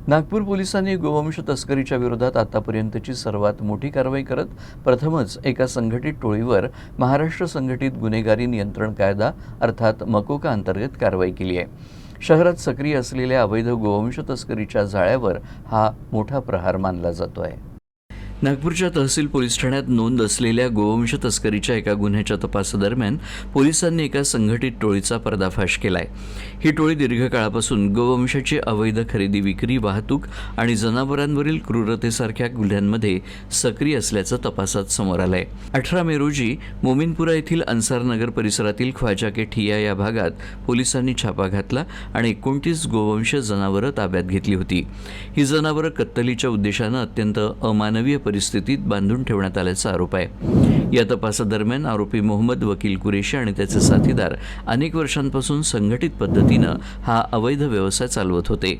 नागपूर पोलिसांनी गोवंश तस्करीच्या विरोधात आतापर्यंतची सर्वात मोठी कारवाई करत प्रथमच एका संघटित टोळीवर महाराष्ट्र संघटित गुन्हेगारी नियंत्रण कायदा अर्थात मकोका अंतर्गत कारवाई केली आहे। शहरात सक्रिय असलेल्या अवैध गोवंश तस्करीच्या जाळ्यावर हा मोठा प्रहार मानला जातो आहे। नागपूरच्या तहसील पोलीस ठाण्यात नोंद असलेल्या गोवंश तस्करीच्या एका गुन्ह्याच्या तपासादरम्यान पोलिसांनी एका संघटित टोळीचा पर्दाफाश केलाय। ही टोळी दीर्घकाळापासून गोवंशाची अवैध खरेदी विक्री, वाहतूक आणि जनावरांवरील क्रूरतेसारख्या गुन्ह्यांमध्ये सक्रिय असल्याचं तपासात समोर आलंय। 18 मे रोजी मोमिनपुरा येथील अन्सार नगर परिसरातील ख्वाजा के ठिया या भागात पोलिसांनी छापा घातला आणि 29 गोवंश जनावरं ताब्यात घेतली होती। ही जनावरं कत्तलीच्या उद्देशानं अत्यंत अमानवीय परिस्थितीत बांधून ठेवण्यात आल्याचा आरोप आहे। या तपासादरम्यान आरोपी मोहम्मद वकील कुरेशी आणि त्याचे साथीदार अनेक वर्षांपासून संघटित पद्धतीनं हा अवैध व्यवसाय चालवत होते।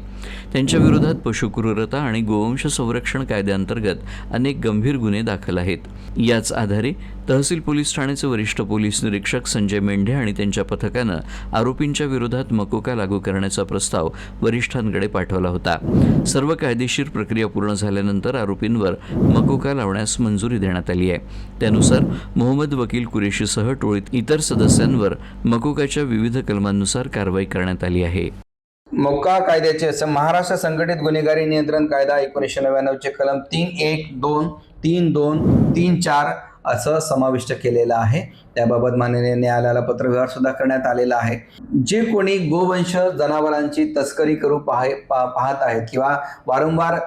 त्यांच्या विरोधात पशुक्रूरता आणि गोवंश संरक्षण कायद्याअंतर्गत अनेक गंभीर गुन्हे दाखल आहेत। याच आधारे तहसील पोलीस ठाण्याचे वरिष्ठ पोलीस निरीक्षक संजय मेंढे आणि त्यांच्या पथकानं आरोपींच्या विरोधात मकोका लागू करण्याचा प्रस्ताव वरिष्ठांकडे पाठवला होता। सर्व कायदेशीर प्रक्रिया पूर्ण झाल्यानंतर आरोपींवर मकोका लावण्यास मंजुरी देण्यात आली आहे। त्यानुसार मोहम्मद वकील कुरेशीसह टोळीत इतर सदस्यांवर मकोकाच्या विविध कलमांनुसार कारवाई करण्यात आली आहे। मोक्का कायद्याचे महाराष्ट्र संघटित गुन्हेगारी नियंत्रण कायदा 1999 चे कलम 3.1.2, 3.2, 3.4 असं समाविष्ट केलेलं आहे। त्याबाबत माननीय न्यायालयाला पत्रव्यवहार सुद्धा करण्यात आलेला आहे। जे कोणी गोवंश जनावरांची तस्करी करू पाहत आहेत किंवा वारंवार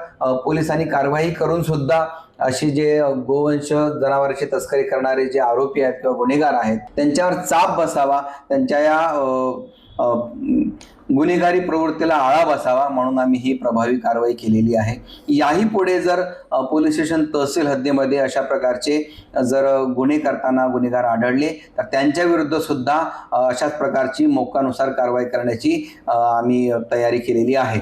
पोलिसांनी कारवाई करून सुद्धा अशी जे गोवंश जनावरांची तस्करी करणारे जे आरोपी आहेत किंवा गुन्हेगार आहेत त्यांच्यावर चाप बसावा, त्यांच्या या गुन्हेगारी प्रवृत्तीला आळा बसावा म्हणून आम्ही ही प्रभावी कारवाई केलेली आहे। याही पुढे जर पोलीस स्टेशन तहसील हद्दीमध्ये अशा प्रकारचे जर गुन्हे करताना गुन्हेगार आढळले तर त्यांच्या विरुद्ध सुद्धा अशाच प्रकारची मोक्कानुसार कारवाई करण्याची आम्ही तयारी केलेली आहे।